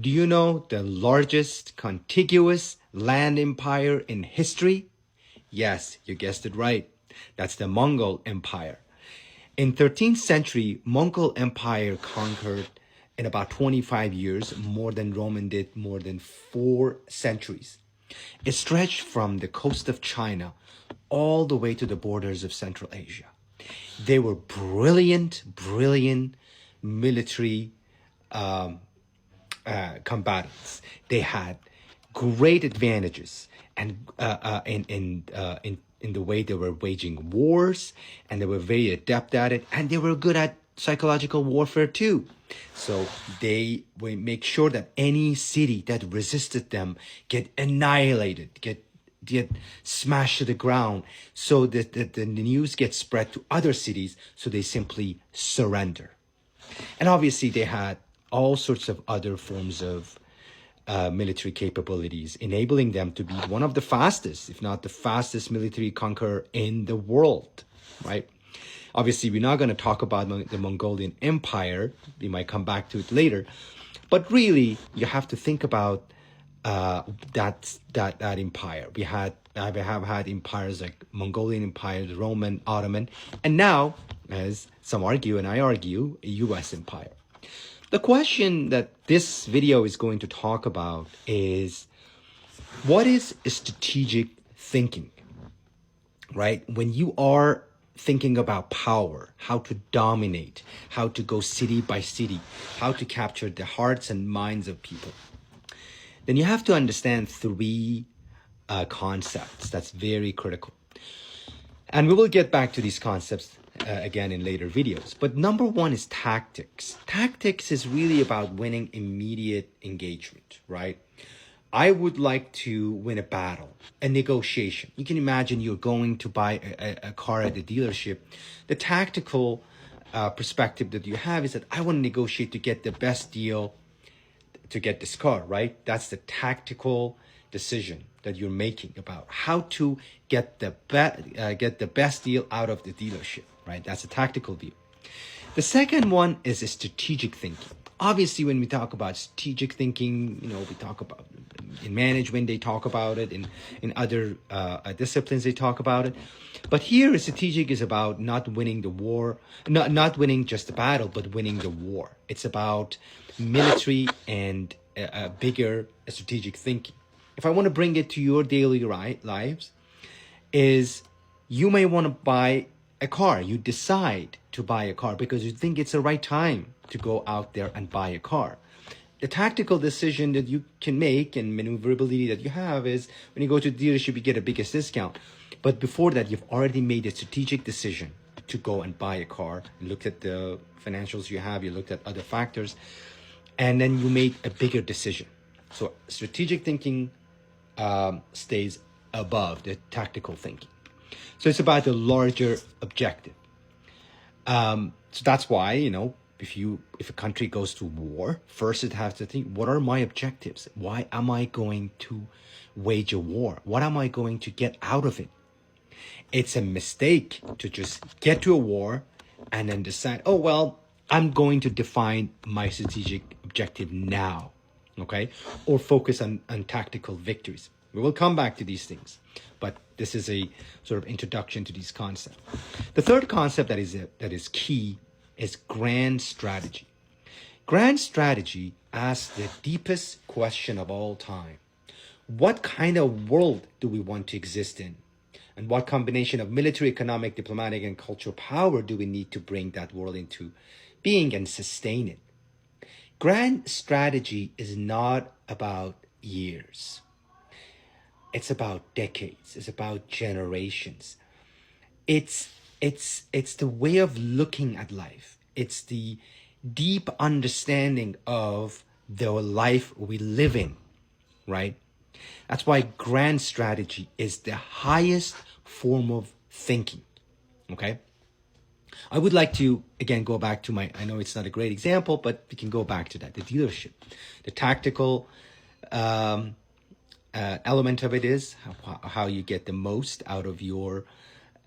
Do you know the largest contiguous land empire in history? Yes, you guessed it right. That's the Mongol Empire. In 13th century, Mongol Empire conquered in about 25 years more than Roman did more than 4 centuries. It stretched from the coast of China all the way to the borders of Central Asia. They were brilliant military combatants. They had great advantages and in the way they were waging wars, and they were very adept at it, and they were good at psychological warfare too. So they would make sure that any city that resisted them get annihilated, get smashed to the ground, so that the news gets spread to other cities, so they simply surrender. And obviously they had all sorts of other forms of military capabilities, enabling them to be one of the fastest, if not the fastest military conqueror in the world, right? Obviously, we're not going to talk about the Mongolian Empire. We might come back to it later. But really, you have to think about that empire. We have had empires like Mongolian Empire, the Roman, Ottoman, and now, as some argue and I argue, a U.S. empire. The question that this video is going to talk about is, what is strategic thinking, right? When you are thinking about power, how to dominate, how to go city by city, how to capture the hearts and minds of people, then you have to understand three concepts. That's very critical. And we will get back to these concepts again in later videos. But number one is tactics. Tactics is really about winning immediate engagement, right? I would like to win a battle, a negotiation. You can imagine you're going to buy a car at a dealership. The tactical perspective that you have is that I want to negotiate to get the best deal to get this car, right? That's the tactical decision that you're making about how to get the best deal out of the dealership, right? That's a tactical view. The second one is a strategic thinking. Obviously, when we talk about strategic thinking, we talk about in management, they talk about it. In other disciplines, they talk about it. But here, strategic is about not winning the war, not winning just the battle, but winning the war. It's about military and bigger strategic thinking. If I want to bring it to your daily lives, is you may want to buy a car. You decide to buy a car because you think it's the right time to go out there and buy a car. The tactical decision that you can make and maneuverability that you have is when you go to the dealership, you get a biggest discount. But before that, you've already made a strategic decision to go and buy a car. You looked at the financials you have, you looked at other factors, and then you made a bigger decision. So strategic thinking stays above the tactical thinking. So it's about the larger objective. So that's why, if a country goes to war, first it has to think, what are my objectives? Why am I going to wage a war? What am I going to get out of it? It's a mistake to just get to a war and then decide, oh, well, I'm going to define my strategic objective now, okay? Or focus on tactical victories. We will come back to these things, but this is a sort of introduction to these concepts. The third concept that is key is grand strategy. Grand strategy asks the deepest question of all time. What kind of world do we want to exist in? And what combination of military, economic, diplomatic, and cultural power do we need to bring that world into being and sustain it? Grand strategy is not about years. It's about decades. It's about generations. It's the way of looking at life. It's the deep understanding of the life we live in, right? That's why grand strategy is the highest form of thinking, okay? I would like to, again, go back to I know it's not a great example, but we can go back to that, the dealership. The tactical element of it is how you get the most out of your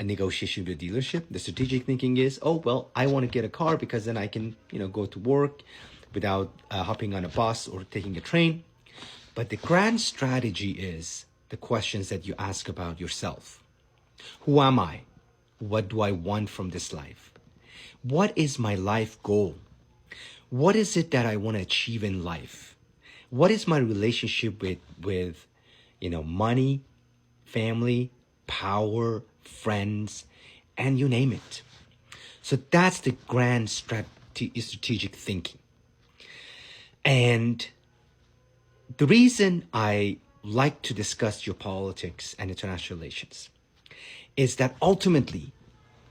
negotiation with the dealership. The strategic thinking is, oh, well, I want to get a car because then I can, go to work, without hopping on a bus or taking a train. But the grand strategy is the questions that you ask about yourself. Who am I? What do I want from this life? What is my life goal? What is it that I want to achieve in life? What is my relationship with money, family, power, friends, and you name it. So that's the grand strategic thinking. And the reason I like to discuss geopolitics and international relations is that ultimately,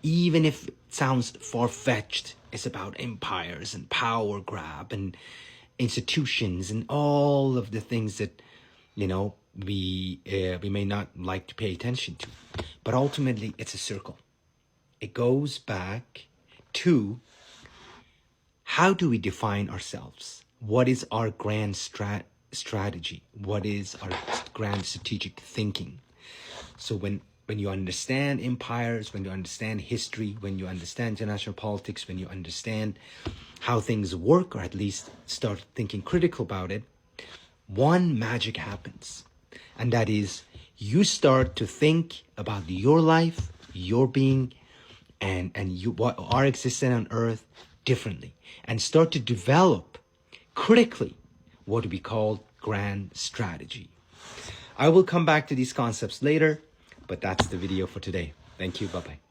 even if it sounds far-fetched, it's about empires and power grab and institutions and all of the things that, we may not like to pay attention to. But ultimately, it's a circle. It goes back to how do we define ourselves? What is our grand strategy? What is our grand strategic thinking? So when you understand empires, when you understand history, when you understand international politics, when you understand how things work, or at least start thinking critical about it, one magic happens. And that is, you start to think about your life, your being, and what our existence on earth differently, and start to develop critically what we call grand strategy. I will come back to these concepts later, but that's the video for today. Thank you. Bye-bye.